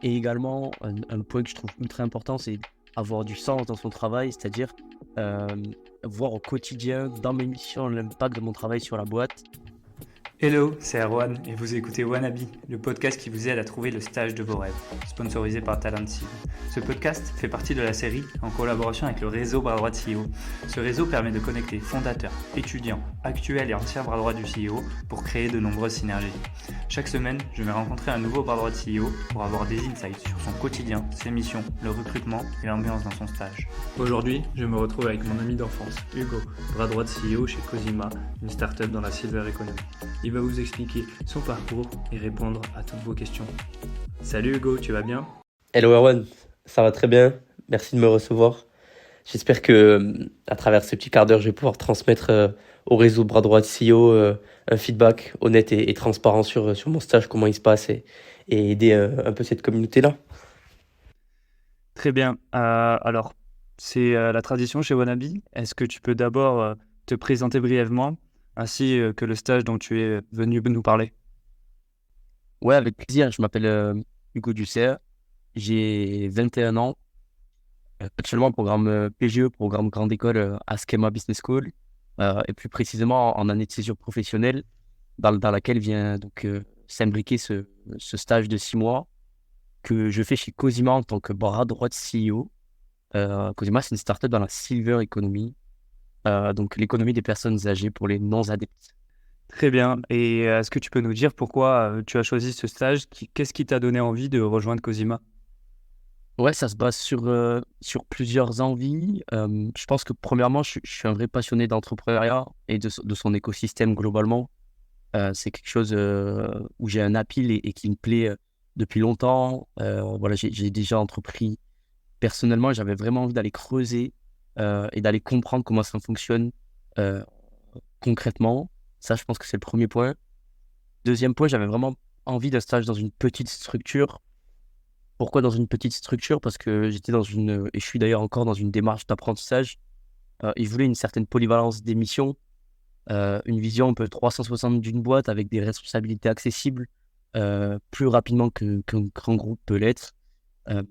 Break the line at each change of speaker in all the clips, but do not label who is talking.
Et également, un point que je trouve ultra important, c'est avoir du sens dans son travail, c'est-à-dire voir au quotidien, dans mes missions, l'impact de mon travail sur la boîte.
Hello, c'est Erwan et vous écoutez Wannabe, le podcast qui vous aide à trouver le stage de vos rêves, sponsorisé par Talentseed. Ce podcast fait partie de la série en collaboration avec le réseau bras droit de CEO. Ce réseau permet de connecter fondateurs, étudiants, actuels et anciens bras droits du CEO pour créer de nombreuses synergies. Chaque semaine, je vais rencontrer un nouveau bras droit de CEO pour avoir des insights sur son quotidien, ses missions, le recrutement et l'ambiance dans son stage. Aujourd'hui, je me retrouve avec mon ami d'enfance, Hugo, bras droit de CEO chez Cosima, une startup dans la Silver Economy. Il va vous expliquer son parcours et répondre à toutes vos questions. Salut Hugo, tu vas bien?
Hello Erwan, ça va très bien, merci de me recevoir. J'espère que à travers ce petit quart d'heure, je vais pouvoir transmettre au réseau bras droit de CEO un feedback honnête et transparent sur mon stage, comment il se passe et aider un peu cette communauté-là.
Très bien. Alors, c'est la tradition chez Wannabe. Est-ce que tu peux d'abord te présenter brièvement, ainsi que le stage dont tu es venu nous parler?
Ouais, avec plaisir, je m'appelle Hugo Ducer, j'ai 21 ans. Actuellement, programme PGE, programme Grande École à Schema Business School, et plus précisément en année de césure professionnelle, dans laquelle vient donc s'imbriquer ce stage de 6 mois que je fais chez Cosima en tant que bras droit de CEO. Cosima, c'est une startup dans la Silver Economy, donc l'économie des personnes âgées pour les non-adeptes.
Très bien. Et est-ce que tu peux nous dire pourquoi tu as choisi ce stage? Qu'est-ce qui t'a donné envie de rejoindre Cosima?
Ouais, ça se base sur plusieurs envies. Je pense que premièrement, je suis un vrai passionné d'entrepreneuriat et de son écosystème globalement. C'est quelque chose où j'ai un appel et qui me plaît depuis longtemps. Voilà, j'ai déjà entrepris personnellement, j'avais vraiment envie d'aller creuser et d'aller comprendre comment ça fonctionne euh, concrètement. Ça, je pense que c'est le premier point. Deuxième point, j'avais vraiment envie d'un stage dans une petite structure. Pourquoi dans une petite structure? Parce que j'étais et je suis d'ailleurs encore dans une démarche d'apprentissage. Et je voulais une certaine polyvalence des missions, une vision un peu 360 d'une boîte avec des responsabilités accessibles plus rapidement qu'un grand groupe peut l'être. Euh,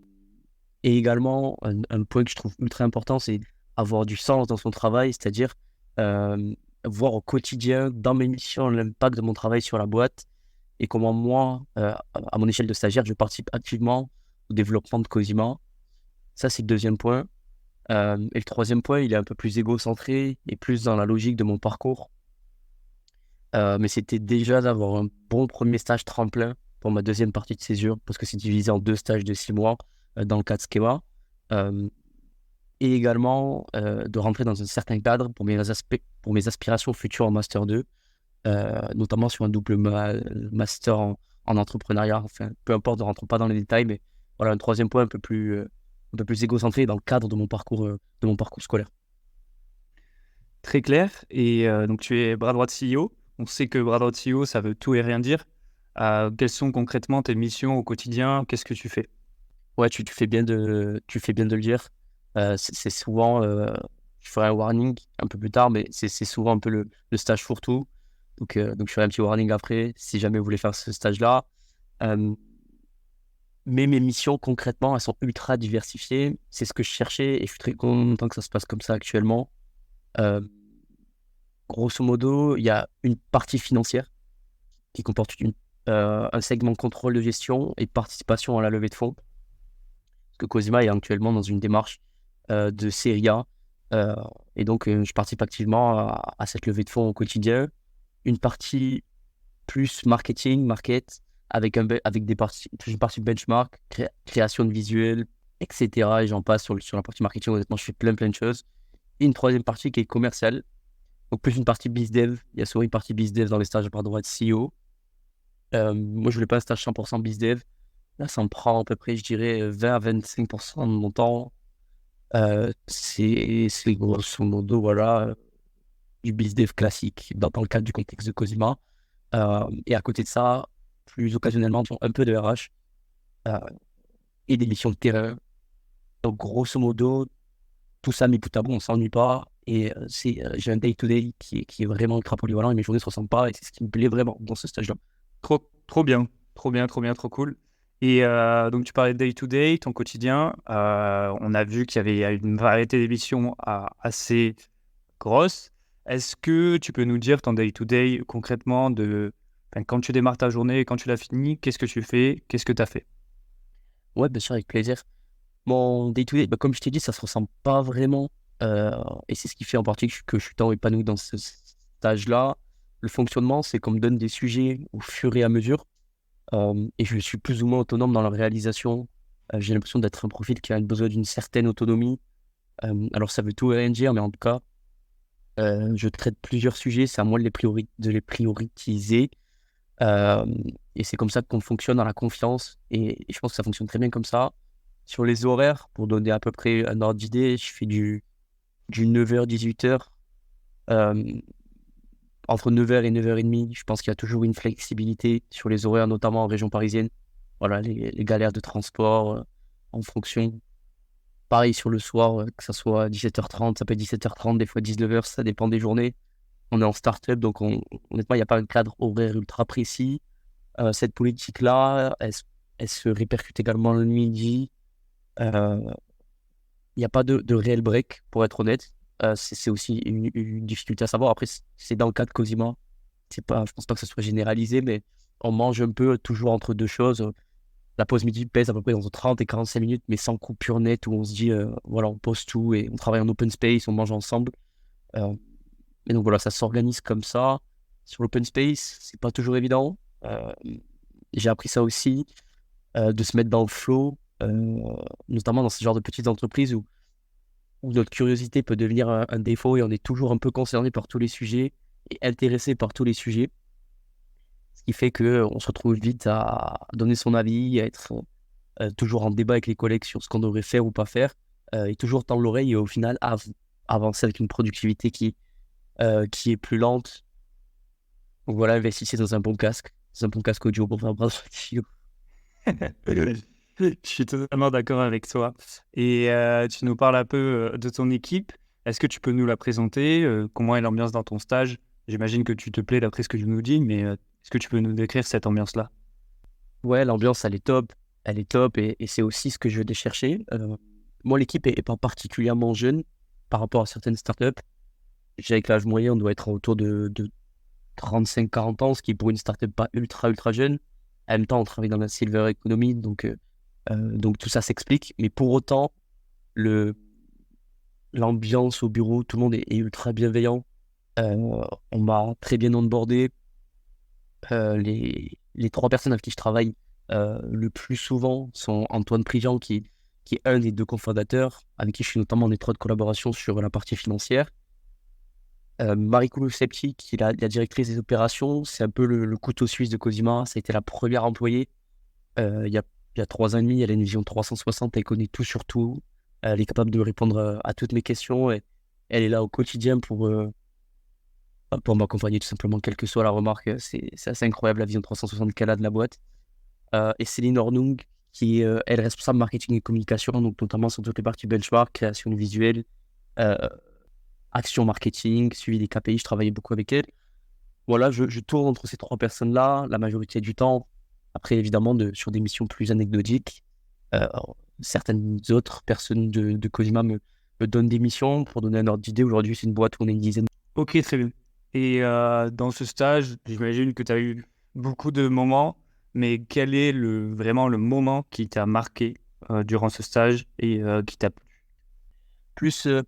et également, un point que je trouve ultra important, c'est avoir du sens dans son travail, c'est-à-dire euh, voir au quotidien, dans mes missions, l'impact de mon travail sur la boîte et comment moi, à mon échelle de stagiaire, je participe activement au développement de Cosima. Ça, c'est le deuxième point. Et le troisième point, il est un peu plus égocentré et plus dans la logique de mon parcours. Mais c'était déjà d'avoir un bon premier stage tremplin pour ma deuxième partie de césure, parce que c'est divisé en 2 stages de 6 mois dans le cadre Schema. Euh, et également de rentrer dans un certain cadre pour mes aspirations futures en Master 2, notamment sur un double master en entrepreneuriat. Enfin, peu importe, ne rentrons pas dans les détails, mais voilà, un troisième point un peu plus égocentré dans le cadre de mon parcours scolaire.
Très clair. Et donc, tu es bras droit de CEO. On sait que bras droit de CEO, ça veut tout et rien dire. Quelles sont concrètement tes missions au quotidien? Qu'est-ce que tu fais?
Ouais, tu fais bien de le dire. C'est souvent, je ferai un warning un peu plus tard, mais c'est souvent un peu le stage fourre-tout. Donc, je ferai un petit warning après, si jamais vous voulez faire ce stage-là. Euh, mais mes missions, concrètement, elles sont ultra diversifiées. C'est ce que je cherchais et je suis très content que ça se passe comme ça actuellement. Euh, Grosso modo, il y a une partie financière qui comporte un segment contrôle de gestion et participation à la levée de fonds. Parce que Cosima est actuellement dans une démarche de série A. euh, et donc, je participe activement à cette levée de fonds au quotidien. Une partie plus market, avec une partie benchmark, création de visuels, etc. Et j'en passe sur la partie marketing. Honnêtement, je fais plein de choses. Et une troisième partie qui est commerciale. Donc, plus une partie BizDev. Il y a souvent une partie BizDev dans les stages par droit de CEO. Moi, je voulais pas un stage 100% BizDev. Là, ça me prend à peu près, je dirais, 20 à 25% de mon temps. C'est grosso modo, voilà, du BizDev classique dans le cadre du contexte de Cosima. Et à côté de ça, plus occasionnellement, un peu de RH euh, et des missions de terrain. Donc, grosso modo, tout ça mis bout à bout, on s'ennuie pas. Et j'ai un day-to-day qui est vraiment ultra polyvalent et mes journées se ressemblent pas. Et c'est ce qui me plaît vraiment dans ce stage-là.
Trop bien. Trop bien, trop bien, trop cool. Et donc, tu parlais de day-to-day, ton quotidien. On a vu qu'il y avait une variété d'émissions assez grosse. Est-ce que tu peux nous dire ton day-to-day concrètement quand tu démarres ta journée et quand tu l'as finie, qu'est-ce que tu fais? Qu'est-ce que tu as fait?
Ouais, bien sûr, avec plaisir. Mon day-to-day, comme je t'ai dit, ça se ressemble pas vraiment. euh, et c'est ce qui fait en partie que je suis tant épanoui dans ce stage-là. Le fonctionnement, c'est qu'on me donne des sujets au fur et à mesure. Et je suis plus ou moins autonome dans leur réalisation. J'ai l'impression d'être un profil qui a besoin d'une certaine autonomie. Alors ça veut tout et rien dire, mais en tout cas, je traite plusieurs sujets. C'est à moi de les prioriser. Euh, et c'est comme ça qu'on fonctionne dans la confiance. Et je pense que ça fonctionne très bien comme ça. Sur les horaires, pour donner à peu près un ordre d'idée, je fais du 9h-18h. Entre 9h et 9h30, je pense qu'il y a toujours une flexibilité sur les horaires, notamment en région parisienne. Voilà, les galères de transport en fonction. Pareil sur le soir, que ça soit 17h30, ça peut être 17h30, des fois 19h, ça dépend des journées. On est en start-up, donc honnêtement, il n'y a pas un cadre horaire ultra précis. Cette politique-là, elle se répercute également le midi. Euh, Il n'y a pas de réel break, pour être honnête. C'est aussi une difficulté à savoir. Après, c'est dans le cas de Cosima. C'est pas, je pense pas que ce soit généralisé, mais on mange un peu toujours entre deux choses. La pause midi pèse à peu près entre 30 et 45 minutes, mais sans coupure nette, où on se dit, voilà, on pose tout et on travaille en open space, on mange ensemble. Euh, et donc voilà, ça s'organise comme ça. Sur l'open space, c'est pas toujours évident. J'ai appris ça aussi, de se mettre dans le flow, notamment dans ce genre de petites entreprises où notre curiosité peut devenir un défaut et on est toujours un peu concerné par tous les sujets et intéressé par tous les sujets. Ce qui fait qu'on se retrouve vite à donner son avis, à être toujours en débat avec les collègues sur ce qu'on devrait faire ou pas faire, et toujours tendre l'oreille et au final avancer avec une productivité qui est plus lente. Donc voilà, investissez dans un bon casque audio pour faire bravo.
Je suis totalement d'accord avec toi. Et tu nous parles un peu de ton équipe. Est-ce que tu peux nous la présenter? Comment est l'ambiance dans ton stage? J'imagine que tu te plais d'après ce que je nous dis, mais est-ce que tu peux nous décrire cette ambiance-là?
Ouais, l'ambiance, elle est top et c'est aussi ce que je vais chercher. Moi, l'équipe est pas particulièrement jeune par rapport à certaines startups. J'ai avec l'âge moyen, on doit être autour de 35-40 ans, ce qui pour une startup pas ultra jeune. En même temps, on travaille dans la silver economy, donc tout ça s'explique. Mais pour autant, le, l'ambiance au bureau, tout le monde est ultra bienveillant. On m'a très bien onboardé. Les trois personnes avec qui je travaille le plus souvent sont Antoine Prigent, qui est un des deux cofondateurs, avec qui je suis notamment en étroite collaboration sur la partie financière. Marie Septi, qui est la directrice des opérations, c'est un peu le couteau suisse de Cosima. Ça a été la première employée il y a 3 ans et demi. Elle a une vision 360, elle connaît tout sur tout. Elle est capable de me répondre à toutes mes questions. Et elle est là au quotidien pour m'accompagner tout simplement, quelle que soit la remarque. C'est assez incroyable la vision 360 qu'elle a de la boîte. Et Céline Ornung, qui est elle, responsable marketing et communication, donc notamment sur toutes les parties benchmark, création visuelle, euh, action marketing, suivi des KPI. Je travaillais beaucoup avec elle. Voilà, je tourne entre ces trois personnes-là la majorité du temps. Après, évidemment, sur des missions plus anecdotiques. Euh, Certaines autres personnes de Cosima me donnent des missions. Pour donner un ordre d'idée, aujourd'hui, c'est une boîte où on est une dizaine.
Ok, très bien. Et dans ce stage, j'imagine que tu as eu beaucoup de moments, mais quel est vraiment le moment qui t'a marqué durant ce stage et qui t'a plu?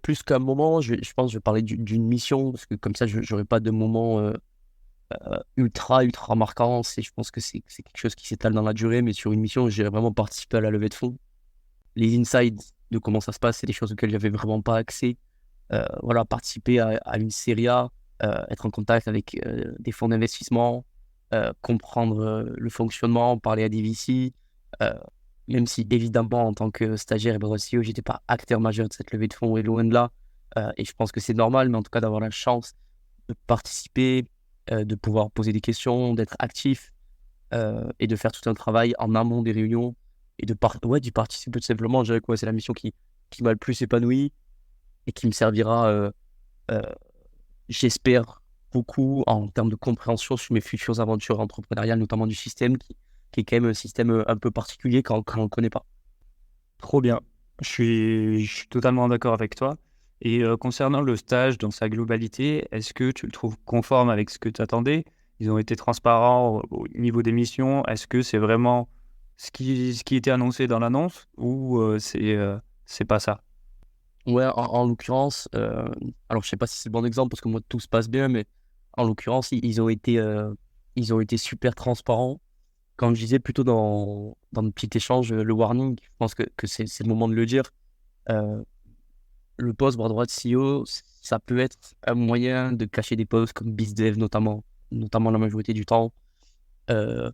Plus qu'un moment, je pense que je vais parler d'une mission, parce que comme ça, je n'aurai pas de moment ultra marquant. Je pense que c'est quelque chose qui s'étale dans la durée, mais sur une mission, j'ai vraiment participé à la levée de fonds. Les insides de comment ça se passe, c'est des choses auxquelles j'avais vraiment pas accès. Voilà, participer à une série A, être en contact avec des fonds d'investissement, comprendre le fonctionnement, parler à des VC, euh, même si évidemment en tant que stagiaire et bureau CEO, j'étais pas acteur majeur de cette levée de fonds et loin de là. Et je pense que c'est normal, mais en tout cas d'avoir la chance de participer, de pouvoir poser des questions, d'être actif et de faire tout un travail en amont des réunions et d'y participer tout simplement. Je dirais que ouais, c'est la mission qui m'a le plus épanoui et qui me servira, euh, j'espère, beaucoup en termes de compréhension sur mes futures aventures entrepreneuriales, notamment du système, qui est quand même un système un peu particulier quand on ne le connaît pas.
Trop bien. Je suis totalement d'accord avec toi. Et concernant le stage dans sa globalité, est-ce que tu le trouves conforme avec ce que tu attendais? Ils ont été transparents au niveau des missions. Est-ce que c'est vraiment ce qui était annoncé dans l'annonce ou c'est pas ça?
Ouais, en l'occurrence, alors je sais pas si c'est le bon exemple parce que moi tout se passe bien, mais en l'occurrence, ils ont été super transparents. Quand je disais plutôt dans le petit échange, le warning, je pense que c'est le moment de le dire. Euh, le poste bras droit de CEO, ça peut être un moyen de cacher des postes comme BizDev notamment la majorité du temps. Euh,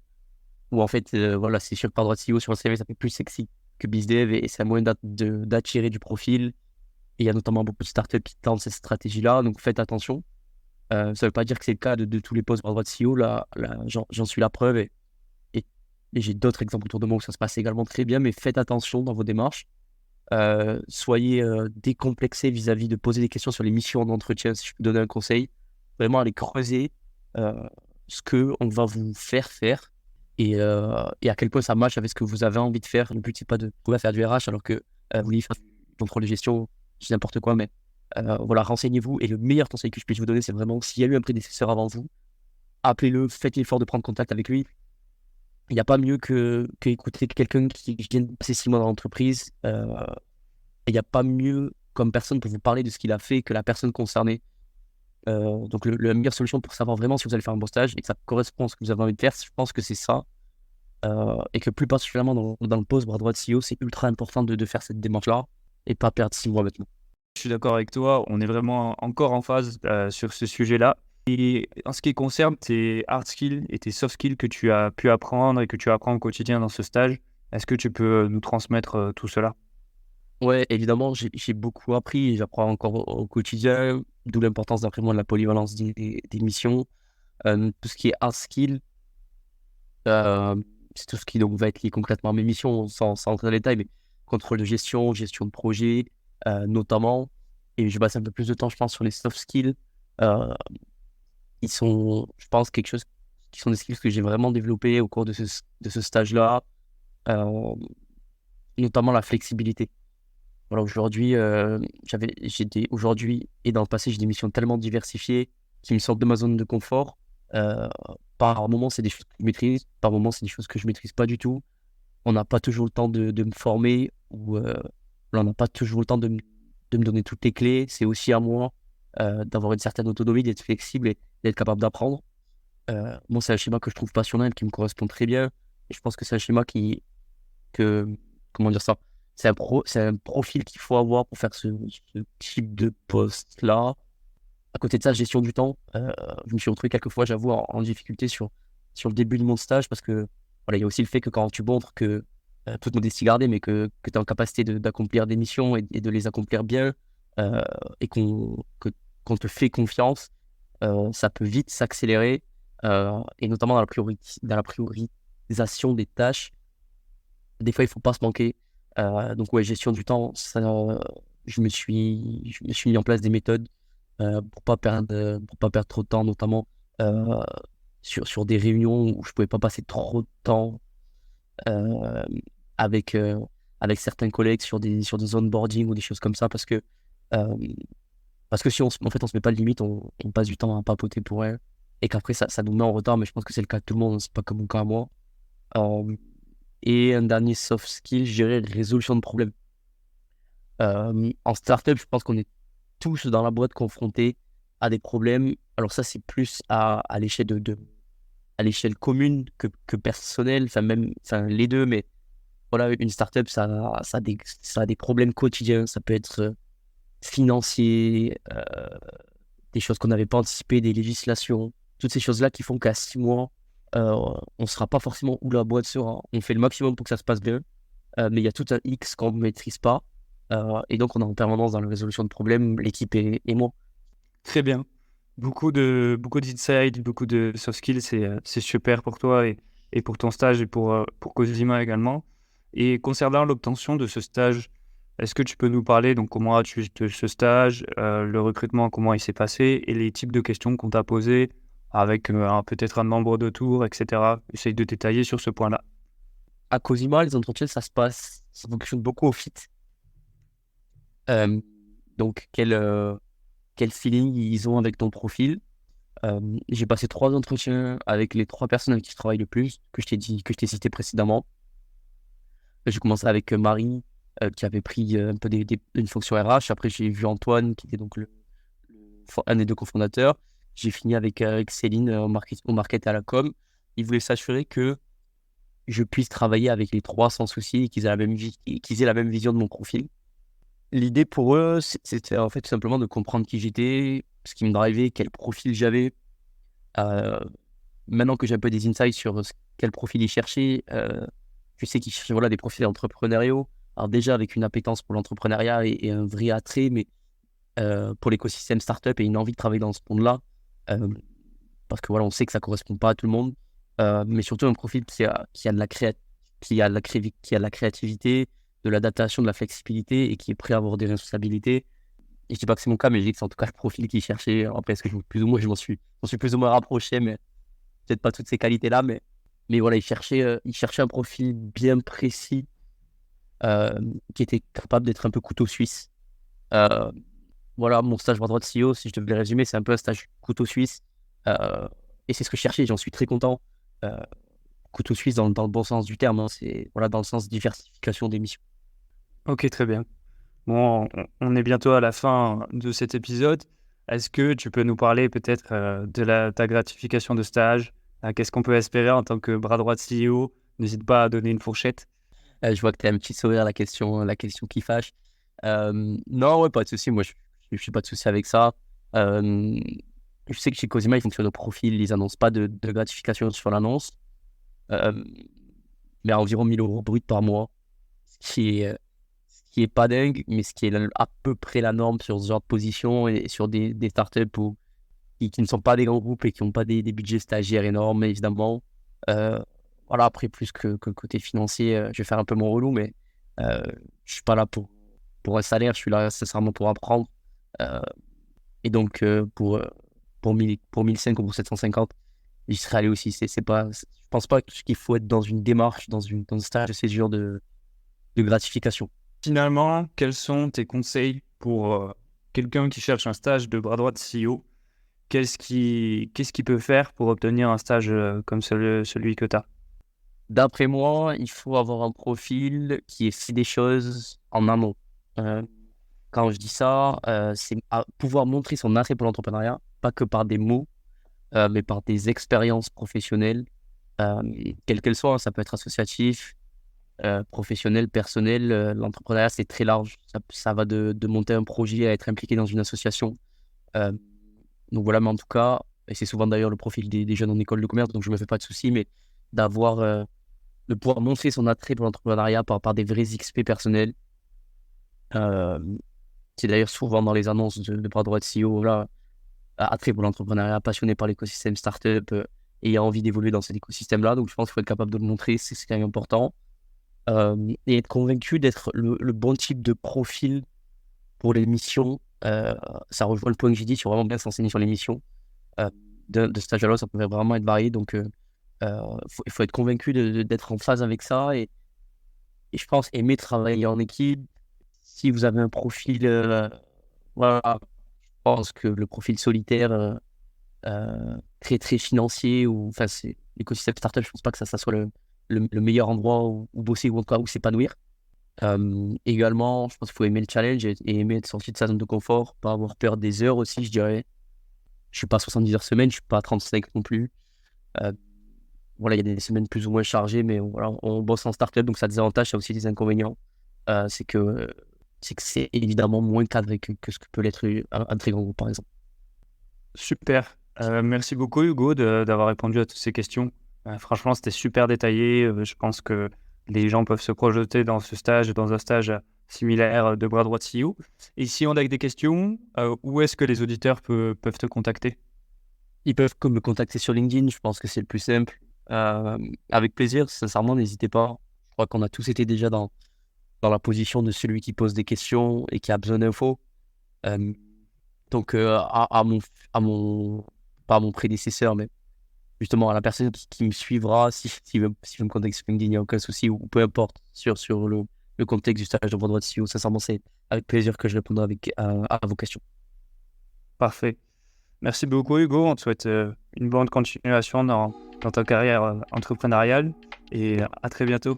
Où en fait, voilà, c'est sûr que bras droit de CEO sur le CV, ça fait plus sexy que BizDev et c'est un moyen d'attirer du profil. Et il y a notamment beaucoup de startups qui tentent cette stratégie-là, donc faites attention. Ça ne veut pas dire que c'est le cas de tous les postes bras droit de CEO, là j'en suis la preuve et, et j'ai d'autres exemples autour de moi où ça se passe également très bien, mais faites attention dans vos démarches. Soyez décomplexés vis-à-vis de poser des questions sur les missions d'entretien, si je peux donner un conseil. Vraiment aller creuser euh, ce qu'on va vous faire faire et à quel point ça match avec ce que vous avez envie de faire. Le but, c'est pas de pouvoir faire du RH alors que vous voulez faire du contrôle de gestion, c'est n'importe quoi, mais voilà, renseignez-vous. Et le meilleur conseil que je puisse vous donner, c'est vraiment s'il y a eu un prédécesseur avant vous, appelez-le, faites l'effort de prendre contact avec lui. Il n'y a pas mieux que écouter quelqu'un qui vient de passer 6 mois dans l'entreprise. Il n'y a pas mieux comme personne pour vous parler de ce qu'il a fait que la personne concernée. Donc, la meilleure solution pour savoir vraiment si vous allez faire un bon stage et que ça correspond à ce que vous avez envie de faire, je pense que c'est ça. Et que plus particulièrement dans le poste bras droit de CEO, c'est ultra important de faire cette démarche-là et pas perdre 6 mois maintenant.
Je suis d'accord avec toi. On est vraiment encore en phase sur ce sujet-là. Et en ce qui concerne tes hard skills et tes soft skills que tu as pu apprendre et que tu apprends au quotidien dans ce stage, est-ce que tu peux nous transmettre tout cela?
Ouais, évidemment, j'ai beaucoup appris et j'apprends encore au quotidien, d'où l'importance d'après moi de la polyvalence des missions. Tout ce qui est hard skill, euh, c'est tout ce qui donc va être lié concrètement à mes missions, sans entrer dans les détails, mais contrôle de gestion, gestion de projet, notamment. Et je passe un peu plus de temps, je pense, sur les soft skills. Euh, Ils sont, je pense, quelque chose qui sont des skills que j'ai vraiment développés au cours de ce stage-là, euh, notamment la flexibilité. Voilà, aujourd'hui, aujourd'hui et dans le passé, j'ai des missions tellement diversifiées qui me sortent de ma zone de confort. Euh, Par moments, c'est des choses que je maîtrise, par moments, c'est des choses que je maîtrise pas du tout. On n'a pas toujours le temps de me former ou on n'a pas toujours le temps de me donner toutes les clés. C'est aussi à moi d'avoir une certaine autonomie, d'être flexible et d'être capable d'apprendre. Moi, c'est un schéma que je trouve passionnant et qui me correspond très bien. Et je pense que c'est un schéma que, comment dire ça? C'est un profil qu'il faut avoir pour faire ce type de poste-là. À côté de ça, gestion du temps. Je me suis retrouvé quelques fois, j'avoue, en difficulté sur le début de mon stage parce que voilà, il y a aussi le fait que quand tu montres que, toute modestie gardée, mais que tu es en capacité d'accomplir des missions et de les accomplir bien euh, et qu'on te fait confiance, ça peut vite s'accélérer et notamment dans la priorisation des tâches. Des fois, il faut pas se manquer. Donc, ouais, gestion du temps, ça, je me suis mis en place des méthodes pour pas perdre trop de temps, notamment euh, sur des réunions où je pouvais pas passer trop de temps euh, avec, avec certains collègues sur des onboarding ou des choses comme ça, euh, parce que si en fait, on se met pas de limite, on passe du temps à papoter pour rien, et qu'après, ça nous met en retard, mais je pense que c'est le cas de tout le monde, c'est pas comme mon cas à moi. Euh, et un dernier soft skill, je dirais résolution de problèmes. En startup, je pense qu'on est tous dans la boîte confrontés à des problèmes. Alors ça, c'est plus à l'échelle à l'échelle commune que personnelle, enfin même, enfin les deux, mais voilà, une startup, ça a des problèmes quotidiens. Ça peut être financier, des choses qu'on n'avait pas anticipées, des législations, toutes ces choses-là qui font qu'à 6 mois, on ne sera pas forcément où la boîte sera. On fait le maximum pour que ça se passe bien, mais il y a tout un X qu'on ne maîtrise pas. Et donc, on est en permanence dans la résolution de problèmes, l'équipe et moi.
Très bien. Beaucoup d'insights, beaucoup de soft skills, c'est super pour toi et pour ton stage et pour Cosima également. Et concernant l'obtention de ce stage, est-ce que tu peux nous parler donc comment as-tu ce stage, le recrutement, comment il s'est passé et les types de questions qu'on t'a posées avec peut-être un nombre de tours, etc. Essaye de détailler sur ce point-là.
À Cosima, les entretiens, ça fonctionne beaucoup au fit. Euh, donc, quel feeling ils ont avec ton profil. J'ai passé 3 entretiens avec les 3 personnes avec qui je travaille le plus, que je t'ai cité précédemment. J'ai commencé avec Marie, qui avait pris un peu une fonction RH. Après, j'ai vu Antoine, qui était donc un des 2 cofondateurs. J'ai fini avec Céline au market et à la com. Ils voulaient s'assurer que je puisse travailler avec les 3 sans souci et qu'ils aient la même vision de mon profil. L'idée pour eux, c'était en fait tout simplement de comprendre qui j'étais, ce qui me drivait, quel profil j'avais. Euh, Maintenant que j'ai un peu des insights sur quel profil ils cherchaient, je sais qu'ils cherchaient des profils entrepreneuriaux. Alors déjà avec une appétence pour l'entrepreneuriat et un vrai attrait, mais pour l'écosystème startup et une envie de travailler dans ce monde-là, parce que on sait que ça correspond pas à tout le monde, mais surtout un profil qui a de la créativité, de l'adaptation, de la flexibilité et qui est prêt à avoir des responsabilités. Et je dis pas que c'est mon cas, mais je dis que c'est en tout cas le profil qu'ils cherchaient. Après, est-ce que je m'en suis plus ou moins rapproché, mais peut-être pas toutes ces qualités-là, mais voilà, il cherchait un profil bien précis, qui était capable d'être un peu couteau suisse. Euh, voilà, mon stage bras droit de CEO, si je devais le résumer, c'est un peu un stage couteau suisse. Et c'est ce que je cherchais, j'en suis très content. Euh, Couteau suisse dans le bon sens du terme, hein, c'est dans le sens diversification des missions.
Ok, très bien. Bon, on est bientôt à la fin de cet épisode. Est-ce que tu peux nous parler peut-être de ta gratification de stage? Qu'est-ce qu'on peut espérer en tant que bras droit de CEO? N'hésite pas à donner une fourchette.
Je vois que tu as un petit sourire, la question qui fâche. Non, ouais, pas de souci. Moi, je n'ai pas de souci avec ça. Euh, je sais que chez Cosima, ils fonctionnent au profil. Ils n'annoncent pas de gratification sur l'annonce. Euh, mais à environ 1 000 euros brut par mois. Ce qui est pas dingue, mais ce qui est à peu près la norme sur ce genre de position et sur des startups qui ne sont pas des grands groupes et qui n'ont pas des budgets stagiaires énormes, évidemment. Après, plus que côté financier, je vais faire un peu mon relou, mais je suis pas là pour un salaire, je suis là sincèrement pour apprendre. Euh, et donc, pour 1005 ou pour 750, j'y serais allé aussi. Je pense pas qu'il faut être dans une démarche, dans un stage de césure de gratification.
Finalement, quels sont tes conseils pour quelqu'un qui cherche un stage de bras droit de CEO? Qu'est-ce qu'il peut faire pour obtenir un stage comme celui que tu as?
D'après moi, il faut avoir un profil qui ait fait des choses en amont. Euh, Quand je dis ça, c'est pouvoir montrer son attrait pour l'entrepreneuriat, pas que par des mots, mais par des expériences professionnelles, quelles qu'elles soient, hein. Ça peut être associatif, professionnel, personnel. L'entrepreneuriat, c'est très large. Ça va de monter un projet à être impliqué dans une association. Euh, donc voilà, mais en tout cas, et c'est souvent d'ailleurs le profil des jeunes en école de commerce, donc je me fais pas de soucis, mais d'avoir, de pouvoir montrer son attrait pour l'entrepreneuriat par des vrais XP personnels. Euh, c'est d'ailleurs souvent dans les annonces de bras droit de CEO, là, attrait pour l'entrepreneuriat, passionné par l'écosystème startup, et a envie d'évoluer dans cet écosystème-là. Donc je pense qu'il faut être capable de le montrer, c'est quand même important. Et être convaincu d'être le bon type de profil pour les missions. Ça rejoint le point que j'ai dit sur vraiment bien s'enseigner sur les missions. De stage à l'autre, ça peut vraiment être varié. Donc il faut être convaincu d'être en phase avec ça. Et je pense aimer travailler en équipe. Si vous avez un profil, voilà, je pense que le profil solitaire, très très financier, ou enfin c'est l'écosystème startup, je pense pas que ça soit le meilleur endroit où bosser ou en tout cas où s'épanouir. Également, je pense qu'il faut aimer le challenge et aimer être sorti de sa zone de confort, pas avoir peur des heures aussi, je dirais. Je suis pas à 70 heures semaine, je suis pas à 35 non plus. Euh, voilà, il y a des semaines plus ou moins chargées, mais voilà, on bosse en startup, donc ça a des avantages, ça a aussi des inconvénients. C'est que c'est évidemment moins cadré que ce que peut l'être un très grand groupe, par exemple.
Super. Merci beaucoup, Hugo, d'avoir répondu à toutes ces questions. Franchement, c'était super détaillé. Je pense que les gens peuvent se projeter dans un stage similaire de bras droit de CEO. Et si on a des questions, où est-ce que les auditeurs peuvent te contacter?
Ils peuvent me contacter sur LinkedIn, je pense que c'est le plus simple. Avec plaisir, sincèrement, n'hésitez pas. Je crois qu'on a tous été déjà dans la position de celui qui pose des questions et qui a besoin d'infos. Donc, à mon pas à mon prédécesseur, mais justement à la personne qui me suivra, si veut me contacter sur LinkedIn, il n'y a aucun souci, ou peu importe, sur le contexte du stage de bras droit de CEO. Sincèrement, c'est avec plaisir que je répondrai à vos questions.
Parfait. Merci beaucoup Hugo, on te souhaite une bonne continuation dans ta carrière entrepreneuriale et à très bientôt.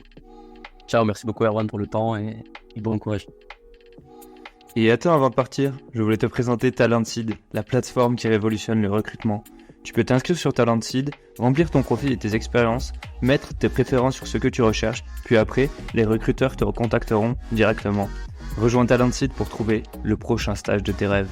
Ciao, merci beaucoup Erwan pour le temps et bon courage.
Et attends, avant de partir, je voulais te présenter Talentseed, la plateforme qui révolutionne le recrutement. Tu peux t'inscrire sur Talentseed, remplir ton profil et tes expériences, mettre tes préférences sur ce que tu recherches, puis après, les recruteurs te recontacteront directement. Rejoins Talentseed pour trouver le prochain stage de tes rêves.